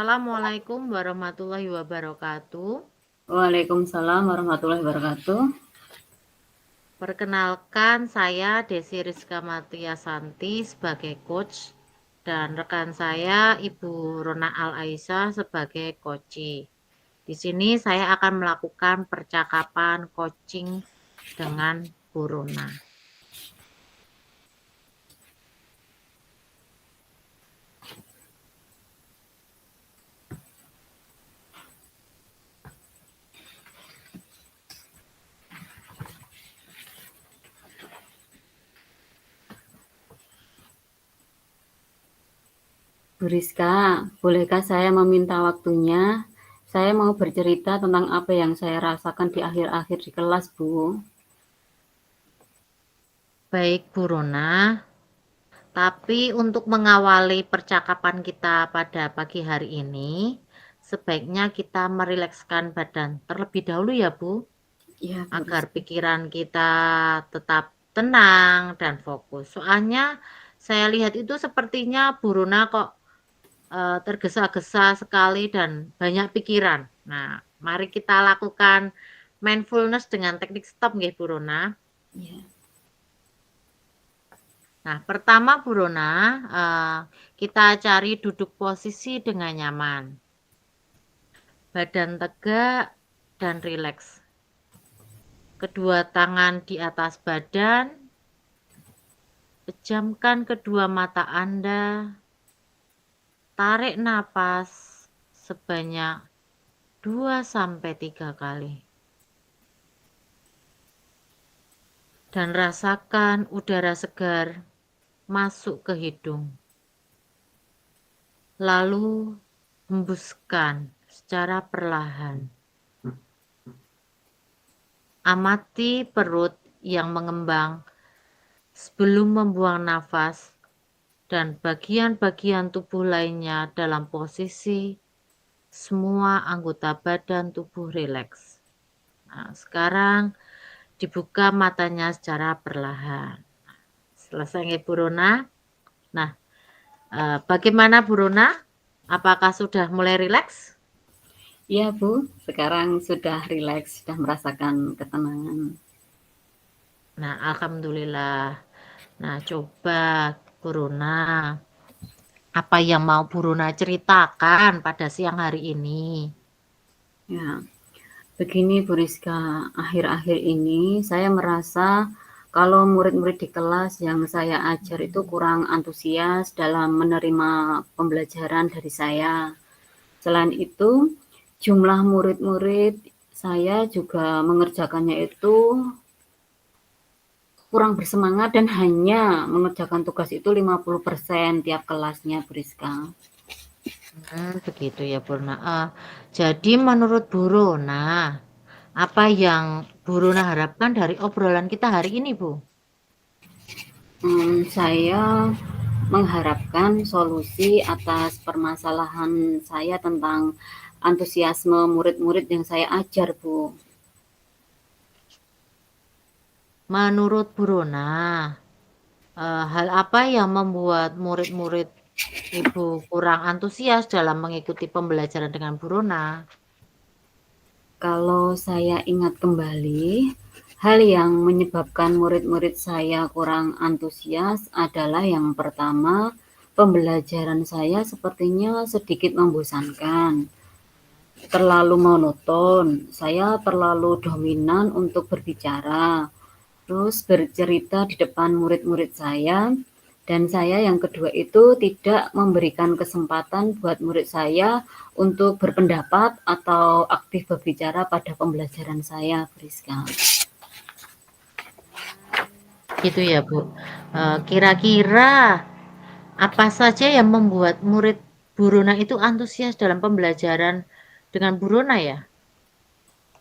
Assalamualaikum warahmatullahi wabarakatuh. Waalaikumsalam warahmatullahi wabarakatuh. Perkenalkan, saya Desi Rizka Matiasanti sebagai coach dan rekan saya Ibu Rona Al Aisyah sebagai coach. Di sini saya akan melakukan percakapan coaching dengan Bu Rona. Bu Rizka, bolehkah saya meminta waktunya? Saya mau bercerita tentang apa yang saya rasakan di akhir-akhir di kelas, Bu. Baik Bu Rona, tapi untuk mengawali percakapan kita pada pagi hari ini, sebaiknya kita merilekskan badan terlebih dahulu ya Bu, Ya, Bu agar Rizka. pikiran kita tetap tenang dan fokus. Soalnya saya lihat itu sepertinya Bu Rona kok tergesa-gesa sekali dan banyak pikiran. Nah, mari kita lakukan mindfulness dengan teknik stop nggih Bu Rona. Ya, Nah, pertama Bu Rona, kita cari duduk posisi dengan nyaman. Badan tegak dan rileks. Kedua tangan di atas badan. Pejamkan kedua mata Anda. Tarik napas sebanyak 2 sampai 3 kali. Dan rasakan udara segar masuk ke hidung. Lalu hembuskan secara perlahan. Amati perut yang mengembang sebelum membuang nafas dan bagian-bagian tubuh lainnya dalam posisi semua anggota badan tubuh rileks. Nah, sekarang dibuka matanya secara perlahan. Selesai Bu Rona. Nah, bagaimana Bu Rona? Apakah sudah mulai rileks? ya Bu. Sekarang sudah rileks, sudah merasakan ketenangan. Nah, alhamdulillah. Nah, coba Bu Rona, apa yang mau Bu Rona ceritakan pada siang hari ini? Ya, begini Bu Rizka, akhir-akhir ini saya merasa kalau murid-murid di kelas yang saya ajar itu kurang antusias dalam menerima pembelajaran dari saya. Selain itu, jumlah murid-murid saya juga mengerjakannya itu kurang bersemangat dan hanya mengerjakan tugas itu 50% tiap kelasnya, Briska. Begitu ya Bu Rona. Jadi menurut Bu Rona, apa yang Bu Rona harapkan dari obrolan kita hari ini, Bu? Saya mengharapkan solusi atas permasalahan saya tentang antusiasme murid-murid yang saya ajar, Bu. Menurut Bu Rona, hal apa yang membuat murid-murid Ibu kurang antusias dalam mengikuti pembelajaran dengan Bu Rona? Kalau saya ingat kembali, hal yang menyebabkan murid-murid saya kurang antusias adalah yang pertama, pembelajaran saya sepertinya sedikit membosankan, terlalu monoton, saya terlalu dominan untuk berbicara, terus bercerita di depan murid-murid saya, dan saya yang kedua itu tidak memberikan kesempatan buat murid saya untuk berpendapat atau aktif berbicara pada pembelajaran saya, Friska. Gitu ya, Bu. Kira-kira apa saja yang membuat murid Bu Rona itu antusias dalam pembelajaran dengan Bu Rona ya?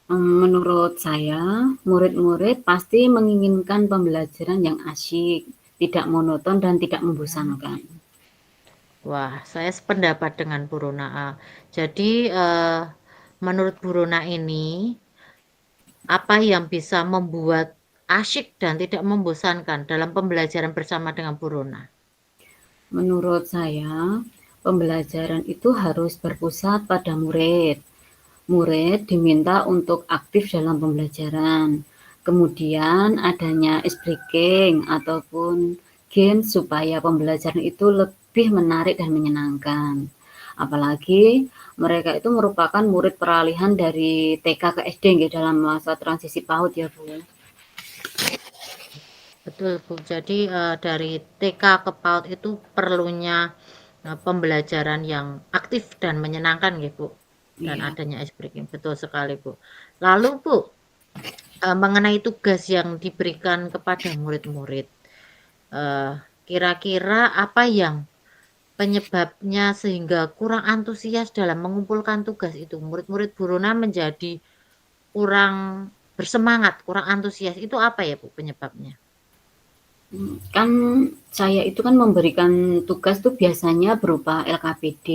Menurut saya, murid-murid pasti menginginkan pembelajaran yang asyik, tidak monoton dan tidak membosankan. Wah, saya sependapat dengan Bu Rona. Jadi, menurut Bu Rona ini, apa yang bisa membuat asyik dan tidak membosankan dalam pembelajaran bersama dengan Bu Rona? Menurut saya, Pembelajaran itu harus berpusat pada murid. Murid diminta untuk aktif dalam pembelajaran. Kemudian adanya ice breaking ataupun game supaya pembelajaran itu lebih menarik dan menyenangkan. Apalagi mereka itu merupakan murid peralihan dari TK ke SD gitu, dalam masa transisi PAUD ya Bu. Betul Bu. Jadi dari TK ke PAUD itu perlunya pembelajaran yang aktif dan menyenangkan ya Bu. Dan Iya. adanya ice breaking. Betul sekali Bu. Lalu Bu, mengenai tugas yang diberikan kepada murid-murid, kira-kira apa yang penyebabnya sehingga kurang antusias dalam mengumpulkan tugas itu? Murid-murid buronan menjadi kurang bersemangat, kurang antusias. Itu apa ya Bu penyebabnya? Kan saya itu kan memberikan tugas tuh biasanya berupa LKPD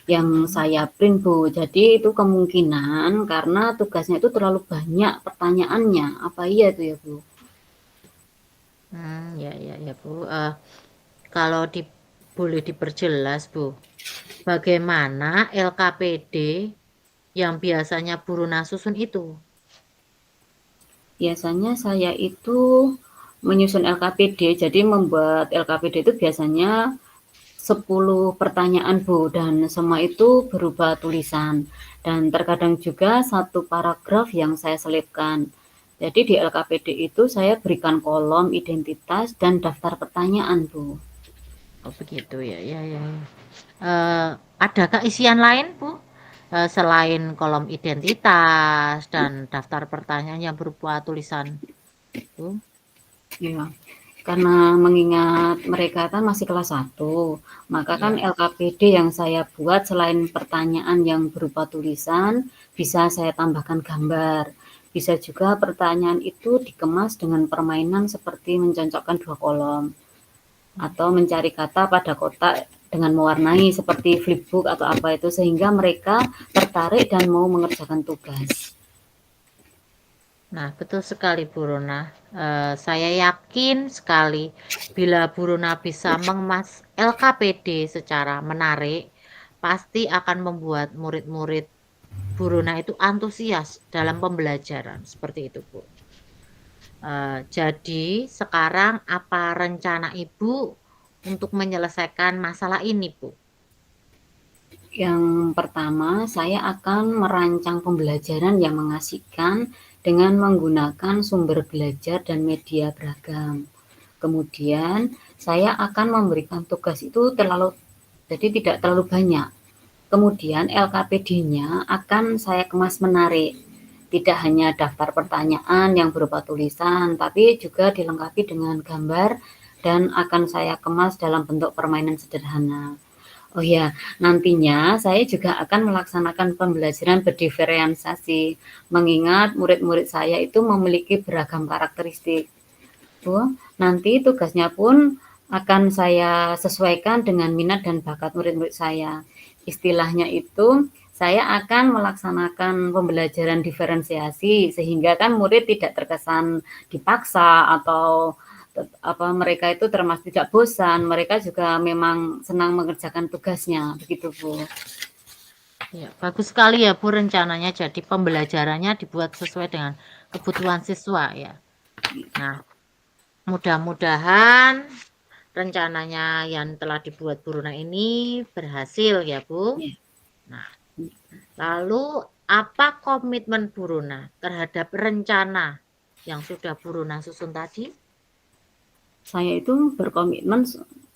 yang Mhm. saya print Bu. Jadi itu kemungkinan karena tugasnya itu terlalu banyak pertanyaannya. Apa iya itu ya Bu? Ya ya ya Bu, kalau boleh diperjelas Bu, bagaimana LKPD yang biasanya Buronan susun itu? Biasanya saya itu menyusun LKPD, jadi membuat LKPD itu biasanya 10 pertanyaan Bu, dan semua itu berupa tulisan. Dan terkadang juga satu paragraf yang saya selipkan. Jadi di LKPD itu saya berikan kolom identitas dan daftar pertanyaan Bu. Oh begitu ya, ya ya ya. Adakah isian lain Bu? Selain kolom identitas dan daftar pertanyaan yang berupa tulisan Bu? Ya, karena mengingat mereka kan masih kelas 1, maka kan Ya. LKPD yang saya buat selain pertanyaan yang berupa tulisan, bisa saya tambahkan gambar. Bisa juga pertanyaan itu dikemas dengan permainan seperti mencocokkan 2 kolom, atau mencari kata pada kotak dengan mewarnai seperti flipbook atau apa itu, sehingga mereka tertarik dan mau mengerjakan tugas. Nah, betul sekali Bu Rona. Saya yakin sekali bila Bu Rona bisa mengemas LKPD secara menarik, pasti akan membuat murid-murid Bu Rona itu antusias dalam pembelajaran. Seperti itu, Bu. Jadi, sekarang apa rencana Ibu untuk menyelesaikan masalah ini, Bu? Yang pertama, saya akan merancang pembelajaran yang mengasihkan dengan menggunakan sumber belajar dan media beragam. Kemudian, saya akan memberikan tugas itu jadi tidak terlalu banyak. Kemudian LKPD-nya akan saya kemas menarik. Tidak hanya daftar pertanyaan yang berupa tulisan, tapi juga dilengkapi dengan gambar dan akan saya kemas dalam bentuk permainan sederhana. Oh ya, nantinya saya juga akan melaksanakan pembelajaran berdiferensiasi, mengingat murid-murid saya itu memiliki beragam karakteristik. Oh, nanti tugasnya pun akan saya sesuaikan dengan minat dan bakat murid-murid saya. Istilahnya itu, saya akan melaksanakan pembelajaran diferensiasi sehingga kan murid tidak terkesan dipaksa atau mereka itu termasuk tidak bosan, mereka juga memang senang mengerjakan tugasnya, begitu Bu. Ya, bagus sekali ya Bu rencananya. Jadi pembelajarannya dibuat sesuai dengan kebutuhan siswa ya. Nah, mudah-mudahan rencananya yang telah dibuat Bu Runa ini berhasil ya Bu. Ya. Nah, lalu apa komitmen Bu Runa terhadap rencana yang sudah Bu Runa susun tadi? Saya itu berkomitmen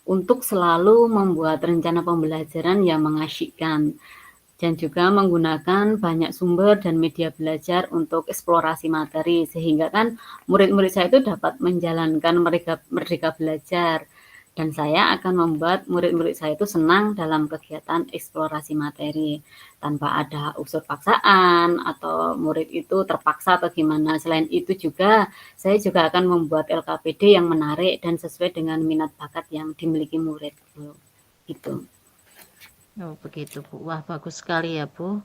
untuk selalu membuat rencana pembelajaran yang mengasyikkan dan juga menggunakan banyak sumber dan media belajar untuk eksplorasi materi, sehingga kan murid-murid saya itu dapat menjalankan merdeka belajar, dan saya akan membuat murid-murid saya itu senang dalam kegiatan eksplorasi materi tanpa ada unsur paksaan atau murid itu terpaksa atau gimana. Selain itu juga saya juga akan membuat LKPD yang menarik dan sesuai dengan minat bakat yang dimiliki murid gitu. Oh, begitu Bu. Wah, bagus sekali ya Bu.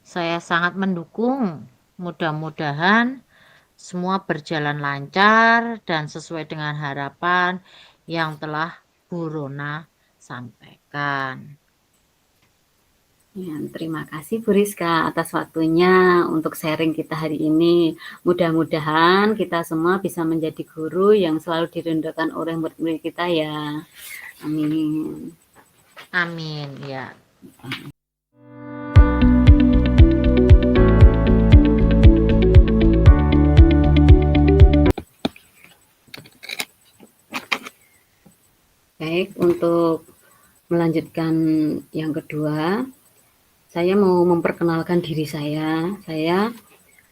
Saya sangat mendukung. Mudah-mudahan semua berjalan lancar dan sesuai dengan harapan yang telah Bu Rona sampaikan. Ya, terima kasih Bu Rizka atas waktunya untuk sharing kita hari ini. Mudah-mudahan kita semua bisa menjadi guru yang selalu dirindukan oleh murid-murid kita ya. Amin. Amin, ya. Baik, untuk melanjutkan yang kedua, saya mau memperkenalkan diri saya. Saya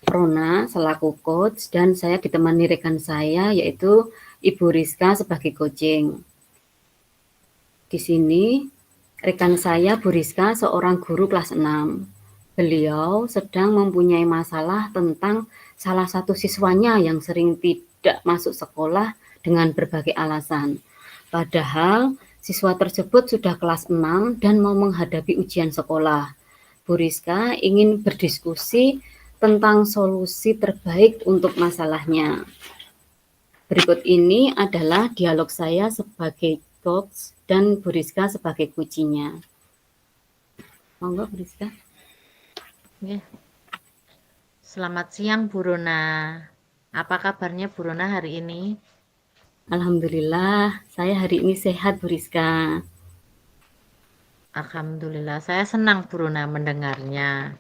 Rona selaku coach dan saya ditemani rekan saya yaitu Ibu Rizka sebagai coaching. Di sini rekan saya Bu Rizka seorang guru kelas 6. Beliau sedang mempunyai masalah tentang salah satu siswanya yang sering tidak masuk sekolah dengan berbagai alasan. Padahal siswa tersebut sudah kelas 6 dan mau menghadapi ujian sekolah. Bu Rizka ingin berdiskusi tentang solusi terbaik untuk masalahnya. Berikut ini adalah dialog saya sebagai coach dan Bu Rizka sebagai kuncinya. Monggo Bu Rizka. Ya. Selamat siang Bu Rona. Apa kabarnya Bu Rona hari ini? Alhamdulillah, saya hari ini sehat Bu Rizka. Alhamdulillah, saya senang Bu Rona mendengarnya.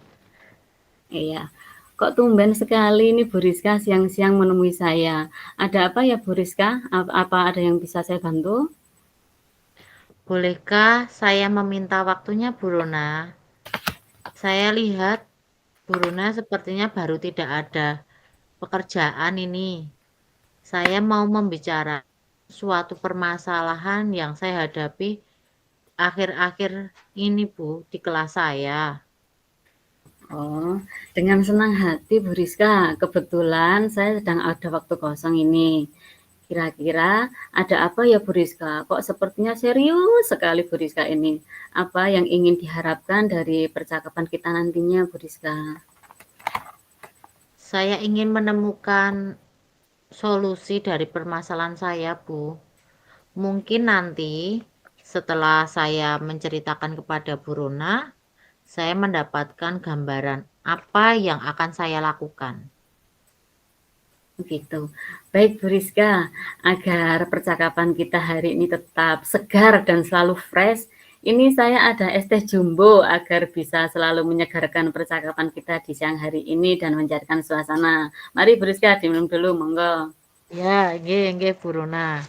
Iya. Kok tumben sekali ini Bu Rizka siang-siang menemui saya. Ada apa ya Bu Rizka? Apa ada yang bisa saya bantu? Bolehkah saya meminta waktunya Bu Rona? Saya lihat Bu Rona sepertinya baru tidak ada pekerjaan ini. Saya mau membicarakan suatu permasalahan yang saya hadapi akhir-akhir ini Bu di kelas saya. Oh, dengan senang hati Bu Rizka. Kebetulan saya sedang ada waktu kosong ini. Kira-kira ada apa ya Bu Rizka? Kok sepertinya serius sekali Bu Rizka ini. Apa yang ingin diharapkan dari percakapan kita nantinya Bu Rizka? Saya ingin menemukan solusi dari permasalahan saya, Bu. Mungkin nanti setelah saya menceritakan kepada Bu Rona, saya mendapatkan gambaran apa yang akan saya lakukan. Begitu. Baik Bu Rizka, agar percakapan kita hari ini tetap segar dan selalu fresh, ini saya ada es teh jumbo agar bisa selalu menyegarkan percakapan kita di siang hari ini dan mencairkan suasana. Mari Bu Rizka diminum dulu, monggo. Ya, nggih Bu Rona.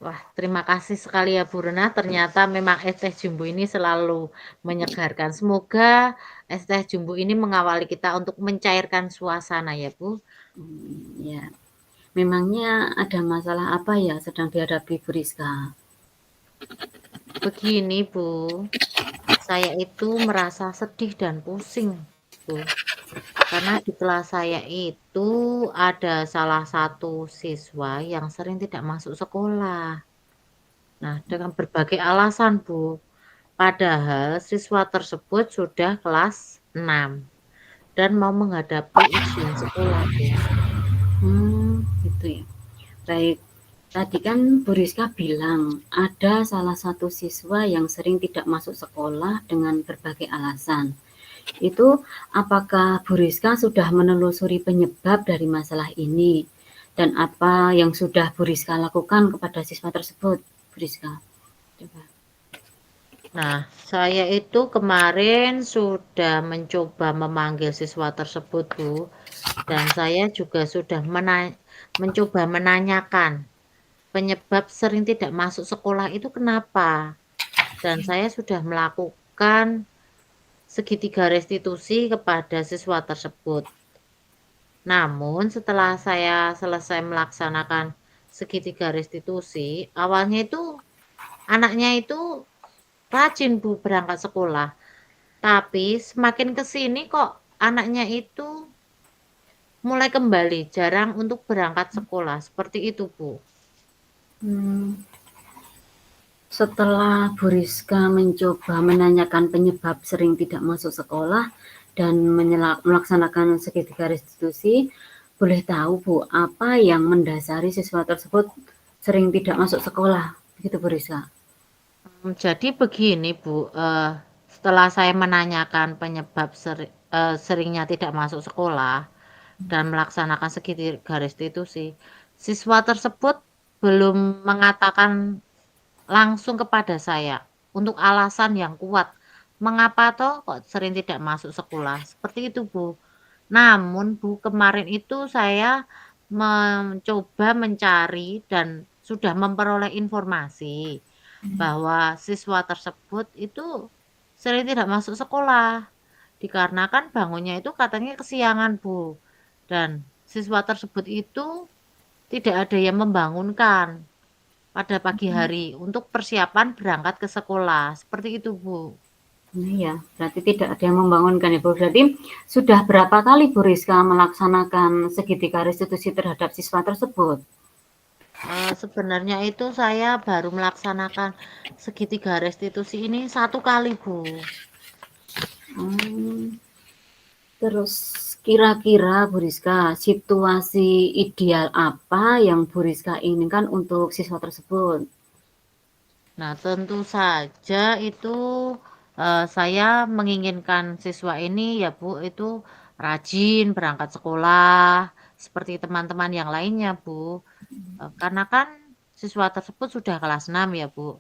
Wah, terima kasih sekali ya Bu Rona. Ternyata memang es teh jumbo ini selalu menyegarkan. Semoga es teh jumbo ini mengawali kita untuk mencairkan suasana ya Bu. Ya, memangnya ada masalah apa ya sedang dihadapi Bu Rizka? Begini Bu, saya itu merasa sedih dan pusing Bu. Karena di kelas saya itu ada salah satu siswa yang sering tidak masuk sekolah. Nah, dengan berbagai alasan Bu. Padahal siswa tersebut sudah kelas 6 dan mau menghadapi ujian sekolah Bu. Gitu ya. Baik, tadi kan Bu Rizka bilang ada salah satu siswa yang sering tidak masuk sekolah dengan berbagai alasan. Itu apakah Bu Rizka sudah menelusuri penyebab dari masalah ini? Dan apa yang sudah Bu Rizka lakukan kepada siswa tersebut, Bu Rizka? Coba. Nah, saya itu kemarin sudah mencoba memanggil siswa tersebut Bu, dan saya juga sudah mencoba menanyakan penyebab sering tidak masuk sekolah itu kenapa. Dan saya sudah melakukan segitiga restitusi kepada siswa tersebut. Namun setelah saya selesai melaksanakan segitiga restitusi, awalnya itu anaknya itu rajin Bu berangkat sekolah. Tapi semakin ke sini kok anaknya itu mulai kembali jarang untuk berangkat sekolah. Seperti itu Bu. Setelah Bu Rizka mencoba menanyakan penyebab sering tidak masuk sekolah dan melaksanakan segitiga restitusi, boleh tahu Bu, apa yang mendasari siswa tersebut sering tidak masuk sekolah? Begitu Bu Rizka. Jadi begini Bu, setelah saya menanyakan penyebab seringnya tidak masuk sekolah dan melaksanakan segitiga restitusi, siswa tersebut belum mengatakan langsung kepada saya untuk alasan yang kuat, mengapa toh kok sering tidak masuk sekolah, seperti itu Bu. Namun Bu, kemarin itu saya mencoba mencari dan sudah memperoleh informasi bahwa siswa tersebut itu sering tidak masuk sekolah, dikarenakan bangunnya itu katanya kesiangan Bu, dan siswa tersebut itu tidak ada yang membangunkan pada pagi hari untuk persiapan berangkat ke sekolah, seperti itu Bu. Iya, berarti tidak ada yang membangunkan ya Bu. Berarti sudah berapa kali Bu Rizka melaksanakan segitiga restitusi terhadap siswa tersebut? Sebenarnya itu saya baru melaksanakan segitiga restitusi ini 1 kali Bu. Terus kira-kira Bu Rizka, situasi ideal apa yang Bu Rizka inginkan untuk siswa tersebut? Nah, tentu saja itu, saya menginginkan siswa ini ya Bu, itu rajin berangkat sekolah, seperti teman-teman yang lainnya Bu. Karena kan siswa tersebut sudah kelas 6 ya Bu,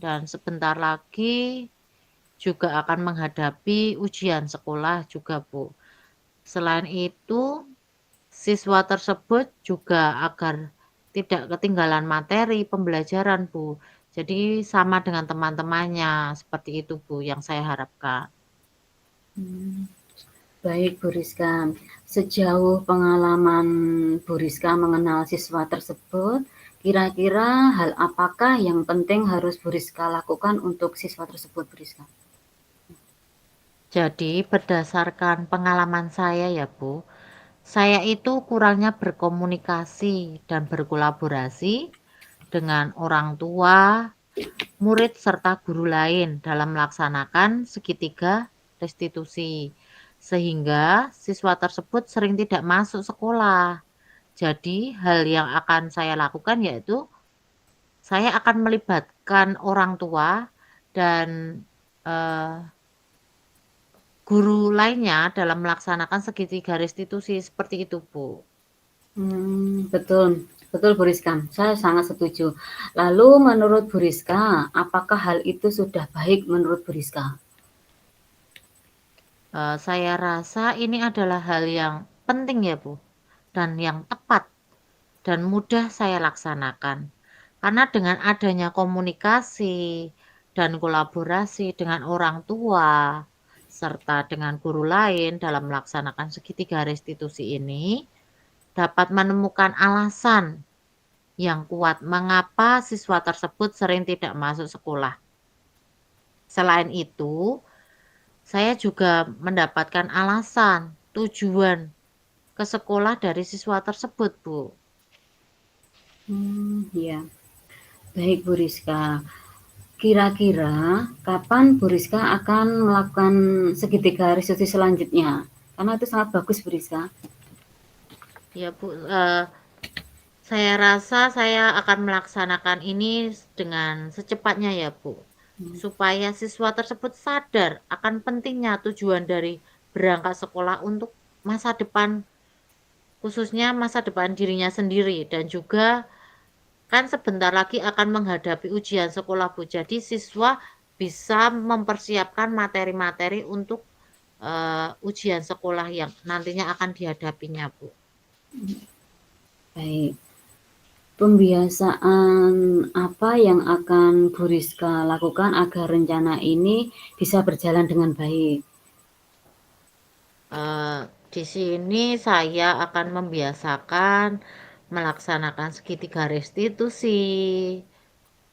dan sebentar lagi juga akan menghadapi ujian sekolah juga Bu. Selain itu, siswa tersebut juga agar tidak ketinggalan materi pembelajaran Bu. Jadi sama dengan teman-temannya, seperti itu Bu yang saya harapkan. Baik Bu Rizka, sejauh pengalaman Bu Rizka mengenal siswa tersebut, kira-kira hal apakah yang penting harus Bu Rizka lakukan untuk siswa tersebut Bu Rizka? Jadi berdasarkan pengalaman saya ya Bu, saya itu kurangnya berkomunikasi dan berkolaborasi dengan orang tua, murid serta guru lain dalam melaksanakan segitiga restitusi. Sehingga siswa tersebut sering tidak masuk sekolah. Jadi hal yang akan saya lakukan yaitu saya akan melibatkan orang tua dan, eee, guru lainnya dalam melaksanakan segitiga restitusi, seperti itu, Bu. Betul, betul Bu Rizka, saya sangat setuju. Lalu menurut Bu Rizka, apakah hal itu sudah baik menurut Bu Rizka? Saya rasa ini adalah hal yang penting ya, Bu, dan yang tepat dan mudah saya laksanakan. Karena dengan adanya komunikasi dan kolaborasi dengan orang tua, serta dengan guru lain dalam melaksanakan segitiga restitusi ini, dapat menemukan alasan yang kuat mengapa siswa tersebut sering tidak masuk sekolah. Selain itu, saya juga mendapatkan alasan, tujuan ke sekolah dari siswa tersebut, Bu. Ya, baik Bu Rizka. Kira-kira kapan Bu Rizka akan melakukan segitiga restitusi selanjutnya? Karena itu sangat bagus Bu Rizka. Ya, Bu, saya rasa saya akan melaksanakan ini dengan secepatnya ya, Bu. Supaya siswa tersebut sadar akan pentingnya tujuan dari berangkat sekolah untuk masa depan, khususnya masa depan dirinya sendiri dan juga kan sebentar lagi akan menghadapi ujian sekolah, Bu. Jadi siswa bisa mempersiapkan materi-materi untuk, ujian sekolah yang nantinya akan dihadapinya, Bu. Baik. Pembiasaan apa yang akan Bu Rizka lakukan agar rencana ini bisa berjalan dengan baik? Di sini saya akan membiasakan melaksanakan segitiga restitusi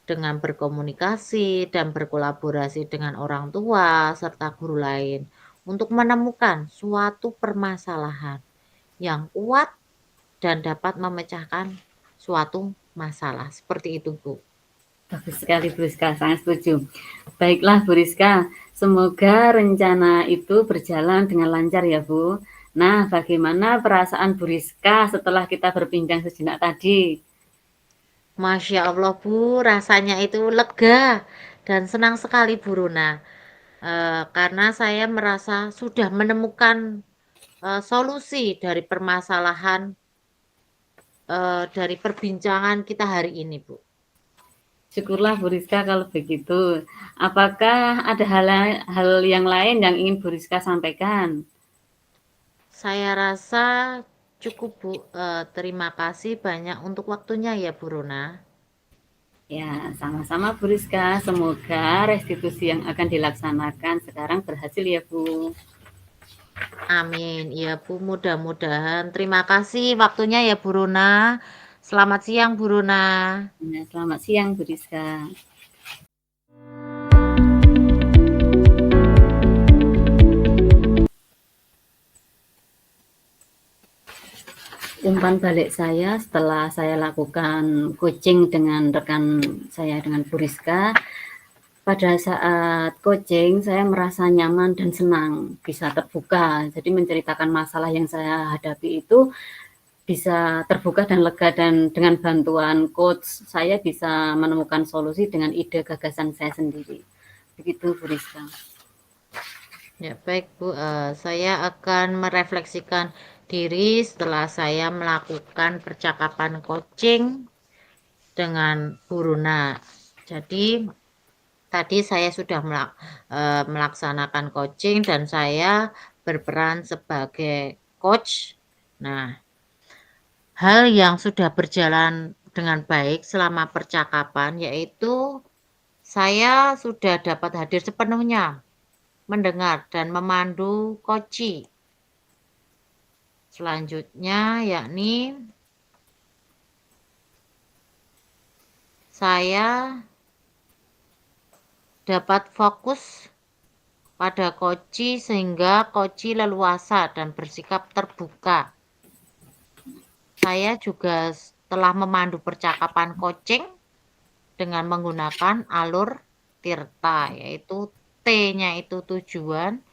dengan berkomunikasi dan berkolaborasi dengan orang tua serta guru lain untuk menemukan suatu permasalahan yang kuat dan dapat memecahkan suatu masalah. Seperti itu, Bu. Bagus sekali Bu Rizka, sangat setuju. Baiklah Bu Rizka, semoga rencana itu berjalan dengan lancar ya Bu. Nah, bagaimana perasaan Bu Rizka setelah kita berbincang sejenak tadi? Masya Allah Bu, rasanya itu lega dan senang sekali Bu Runa, karena saya merasa sudah menemukan, solusi dari permasalahan, dari perbincangan kita hari ini, Bu. Syukurlah Bu Rizka kalau begitu. Apakah ada hal yang lain yang ingin Bu Rizka sampaikan? Saya rasa cukup Bu, terima kasih banyak untuk waktunya ya Bu Runa. Ya, sama-sama Bu Rizka. Semoga restitusi yang akan dilaksanakan sekarang berhasil ya Bu. Amin, iya Bu, mudah-mudahan. Terima kasih waktunya ya Bu Runa. Selamat siang Bu Runa. Ya, selamat siang Bu Rizka. Umpan balik saya setelah saya lakukan coaching dengan rekan saya dengan Bu Rizka, pada saat coaching saya merasa nyaman dan senang bisa terbuka. Jadi menceritakan masalah yang saya hadapi itu bisa terbuka dan lega, dan dengan bantuan coach saya bisa menemukan solusi dengan ide gagasan saya sendiri. Begitu Bu Rizka. Ya, baik Bu, saya akan merefleksikan diri setelah saya melakukan percakapan coaching dengan Bu Runa. Jadi tadi saya sudah melaksanakan coaching dan saya berperan sebagai coach. Nah, hal yang sudah berjalan dengan baik selama percakapan yaitu saya sudah dapat hadir sepenuhnya, mendengar dan memandu koci. Selanjutnya yakni saya dapat fokus pada koci sehingga koci leluasa dan bersikap terbuka. Saya juga telah memandu percakapan coaching dengan menggunakan alur Tirta, yaitu T-nya itu tujuan,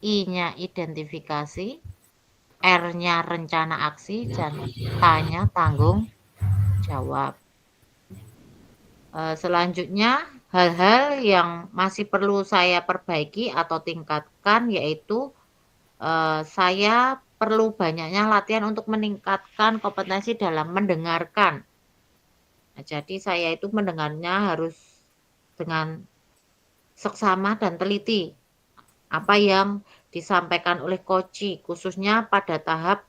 I-nya identifikasi, R-nya rencana aksi, dan T-nya tanggung jawab. Selanjutnya, hal-hal yang masih perlu saya perbaiki atau tingkatkan yaitu saya perlu banyaknya latihan untuk meningkatkan kompetensi dalam mendengarkan. Nah, jadi saya itu mendengarnya harus dengan seksama dan teliti. Apa yang disampaikan oleh koci, khususnya pada tahap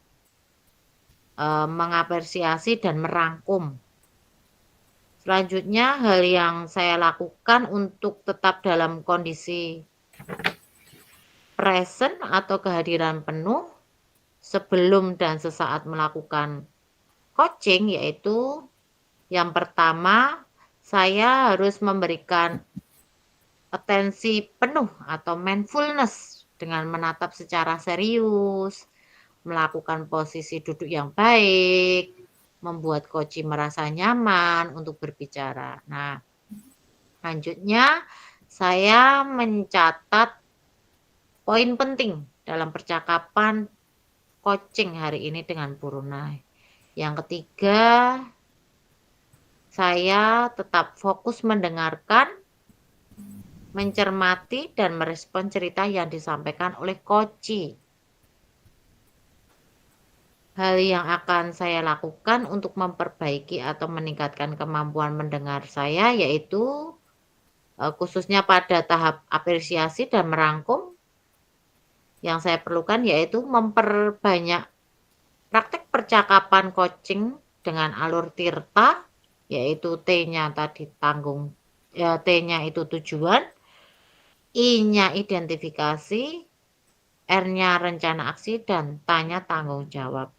mengapresiasi dan merangkum. Selanjutnya, hal yang saya lakukan untuk tetap dalam kondisi present atau kehadiran penuh sebelum dan sesaat melakukan coaching, yaitu yang pertama, saya harus memberikan atensi penuh atau mindfulness dengan menatap secara serius, melakukan posisi duduk yang baik, membuat coach merasa nyaman untuk berbicara. Nah, selanjutnya saya mencatat poin penting dalam percakapan coaching hari ini dengan Bu Runa. Yang ketiga, saya tetap fokus mendengarkan, mencermati, dan merespon cerita yang disampaikan oleh koci. Hal yang akan saya lakukan untuk memperbaiki atau meningkatkan kemampuan mendengar saya yaitu khususnya pada tahap apresiasi dan merangkum, yang saya perlukan yaitu memperbanyak praktek percakapan coaching dengan alur Tirta, yaitu T-nya tadi T-nya itu tujuan, I-nya identifikasi, R-nya rencana aksi, dan T-nya tanggung jawab.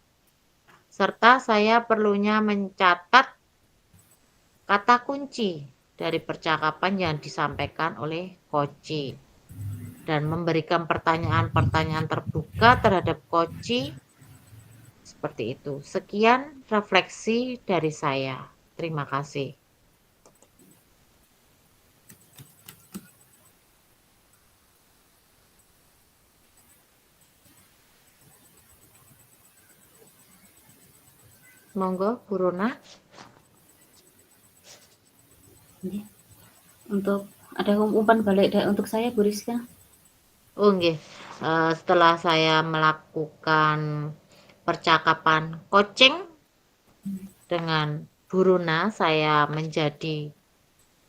Serta saya perlunya mencatat kata kunci dari percakapan yang disampaikan oleh coach dan memberikan pertanyaan-pertanyaan terbuka terhadap coach. Seperti itu. Sekian refleksi dari saya. Terima kasih. Monggo, Bu Rona. Untuk Ada umpan balik untuk saya, Bu Rizka? Oh nggih, setelah saya melakukan percakapan coaching dengan Bu Runa, saya menjadi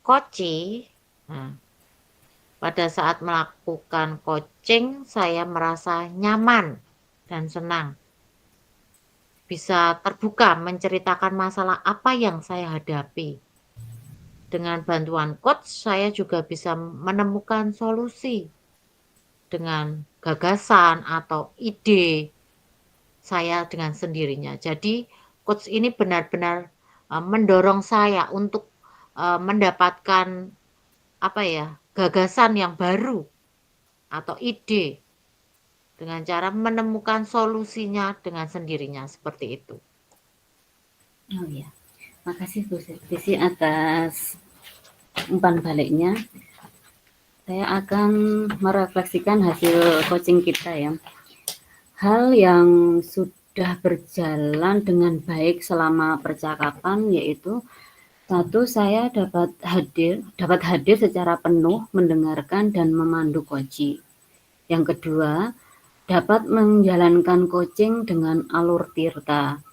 koci. Nah, pada saat melakukan coaching, saya merasa nyaman dan senang. Bisa terbuka menceritakan masalah apa yang saya hadapi. Dengan bantuan coach, saya juga bisa menemukan solusi dengan gagasan atau ide saya dengan sendirinya. Jadi coach ini benar-benar, mendorong saya untuk, mendapatkan apa ya, gagasan yang baru atau ide dengan cara menemukan solusinya dengan sendirinya, seperti itu. Oh ya, makasih Bu Desi atas umpan baliknya. Saya akan merefleksikan hasil coaching kita ya. Hal yang sudah berjalan dengan baik selama percakapan yaitu satu, saya dapat hadir secara penuh, mendengarkan dan memandu coaching. Yang kedua, dapat menjalankan coaching dengan alur tirta.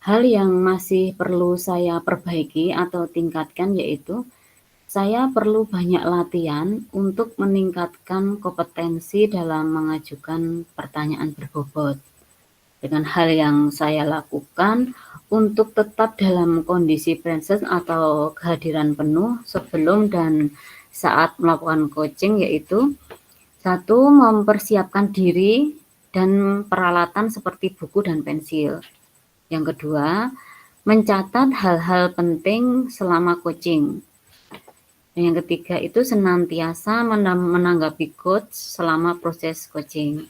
Hal yang masih perlu saya perbaiki atau tingkatkan yaitu saya perlu banyak latihan untuk meningkatkan kompetensi dalam mengajukan pertanyaan berbobot. Dengan hal yang saya lakukan untuk tetap dalam kondisi present atau kehadiran penuh sebelum dan saat melakukan coaching yaitu satu, mempersiapkan diri dan peralatan seperti buku dan pensil. Yang kedua, mencatat hal-hal penting selama coaching. Dan yang ketiga itu senantiasa menanggapi coach selama proses coaching.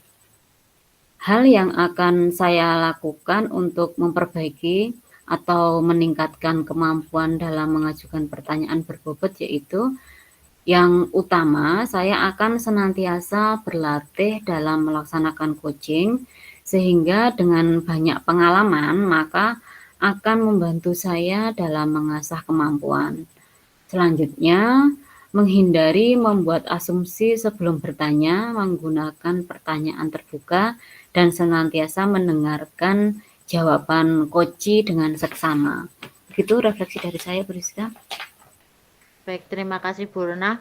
Hal yang akan saya lakukan untuk memperbaiki atau meningkatkan kemampuan dalam mengajukan pertanyaan berbobot yaitu yang utama, saya akan senantiasa berlatih dalam melaksanakan coaching sehingga dengan banyak pengalaman maka akan membantu saya dalam mengasah kemampuan. Selanjutnya, menghindari membuat asumsi sebelum bertanya, menggunakan pertanyaan terbuka, dan senantiasa mendengarkan jawaban coach dengan seksama. Begitu refleksi dari saya, Bu Rizka. Baik, terima kasih Bu Runa.